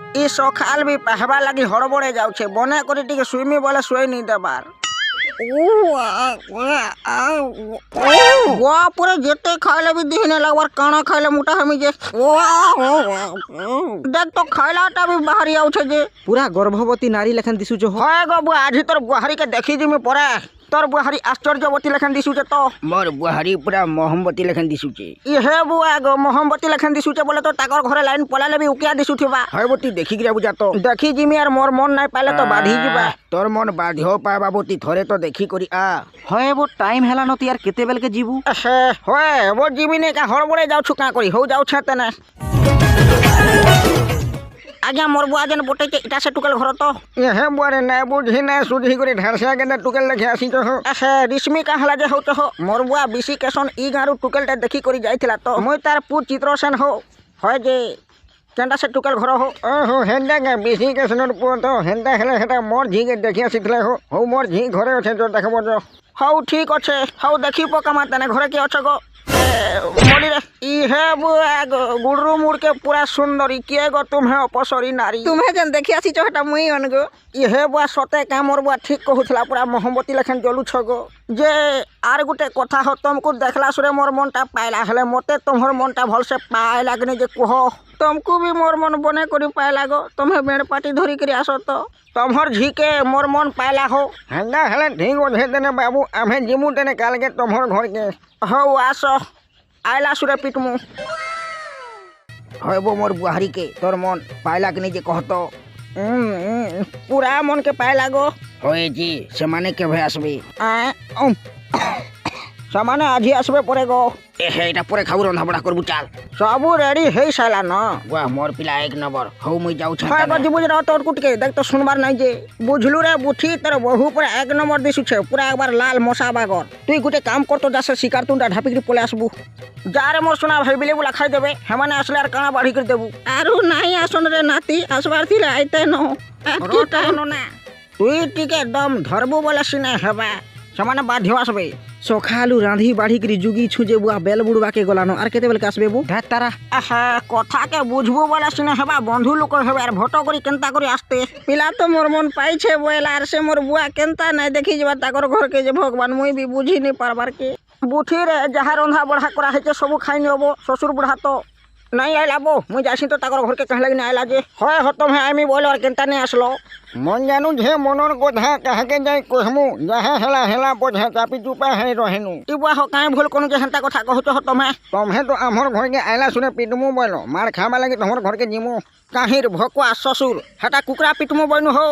ଇ ସଖାଲ ବି ପାହବା ଲାଗି ହଡ଼ବଡ଼େ ଯାଉଛେ ବନେ କରି ଟିକେ ଶୁଇମି ବୋଲେ ଶୋଇ ନି ଦେବାର ପୁରା ଯେତେ ଖାଇଲେ ବି ଦିହ ନାଇଁ ଲାଗବାର କାଣା ଖାଇଲେ ମୁଟା ହେମି ଯେ ଦେখ ତ ଖାଇଲାଟା ବି ବାହାରି ଯାଉଛେ ଯେ पूरा गर्भवती नारी लेखन दिशुच हो হয় গো বুয়া ଆଜି ତୋର ବୁହାରିକେ ଦେଖି ଯିମି ପରେ তোর বুহারি আশ্চর্যবতী লেখেন দিশুছে তো মোর বুহারি পুরা মোহম্মতী লেখেন দিশুছে ইহে বুয়া গো মোহম্মতী লেখেন দিশুছে বলে তো তাকর ঘরে লাইন পলালে বি উকিয়া দিশুথিবা হয়বতী দেখি গিয়া বুঝা তো দেখি জিমি আর মোর মন নাই পাইলে তো বাধি ଯିବା তোর মন বাধিও পা বাবুতি থরে তো দেখি করি আ হয় वो टाइम हेला न यार केते बेल के जीवू হে হয় वो জিমি নে কা হড়বড়ে যাউछु কা করি হউ যাউছে তেনে আজ্ঞা মোর বুয়া যেন বটেছে এটা সে টুকেল ঘর তো হে বুয়ারে না বুঝি না সুঝি করে ঢারসা কেন টুকেল দেখে আসি তো হে রিসমি কা হলা যে হউ তো মোর বুয়া বিসি কেশন ই গারু টুকেলটা দেখি করে যাইছিলা তো মই তার পু চিত্রসেন হো হয় যে কেনটা সে টুকেল ঘর হো ওহো হেন্দা কা বিসি কেশনর পু তো হেন্দা হেলে হেটা মোর ঝিকে দেখি আসিতলে হো হউ মোর ঝি ঘরে আছে তো দেখব তো হউ ঠিক আছে হউ দেখি পকামা তেনে ঘরে কি অছ গো মলি রে ই হে বুয়া গো গুড়রু মুড়কে পুরা সুন্দরী কে গো তুমি অপসরী নারী তুমি যেন দেখি আসিছ হেটা মুই অনগো ই হে বুয়া সতে কা মোর বুয়া ঠিক কহুতলা পুরা মোহম্মতী লেখেন জলুছ গো যে আর গুটে কথা হো তুমকু দেখলা সুরে মোর মনটা পাইলা হলে মতে তোমার মনটা ভলসে পাই লাগনি যে কুহ तुमको भी मोर मन बने करी पाइला गो तुम्हें बेड़ पाटी धरी करी आसो तो तुम्हार झीके मोर मन पाइला हो हेंगा हेले ढींग ओझे देने बाबू आमे जिमु तेने काल के तुम्हार घर के हो आसो आइला सुरे पिटमु होय बो मोर बुहारी के तोर मन पाइला कि नहीं जे कहतो पूरा मन के पाइला गो होय जी से माने के भय आसबे सामाने आजी आसबे परे गो एटा परे खाऊ रंधा बड़ा करबु चाल सबु रेडी हेई साला न वाह मोर पिला एक नंबर हौ मुई जाऊ छ हाय बजी बुझ रहा तोर कुट के देख तो सुनबार नहीं जे बुझलु रे बुठी तर बहु पर एक नंबर दिसु छे पूरा एक बार लाल मोसा बागर तुई गुटे काम कर तो जासे शिकार तुंडा ढापी के पले आसबु जा रे मोर सुना भाई बिले बुला खाई देबे हेमाने असले आर काना बाढ़ी कर देबु आरु नाही आसन रे नाती आसबार थिले आइते न आकी टानो ना तुई टिके दम धरबु बोला सिने हेबा समाने बाध्य आसबे सखालू रांधी बाढ़ी करी जुगी छुजे बुआ बेल बुड़वा के गलानो आर केते बेल के आसबे बु धात तारा आहा कथा के बुझबो बोला सिने हेबा बंधु लोक हेबा आर भटो करी केनता करी आस्ते पिला तो मोर मन पाई छे बोला आर से मोर बुआ केनता नै देखि जबा ताकर घर के जे भगवान मुई भी बुझी नै पारबार के बुठी रे जहा रंधा बढा करा हेचे सब खाइ नेबो ससुर बुढ़ा तो नहीं आइला बो मुई जासी तो ताकर घर के कहले नै आइला जे होय हतम है आमी बोल और केनता नै आसलो मन जानू जे मनर गोधा कहा के जाय कहमु जहा हेला हेला बोझा चापी चुपा है रहेनु इबा हो काई भूल कोन जे हंता कथा कहत हो तमे तो हमर घर के आइला सुने पिटमु बोलो मार खाबा लागि तमर घर के जिमु काहिर भकुआ ससुर हटा कुकरा पिटमु बनु हो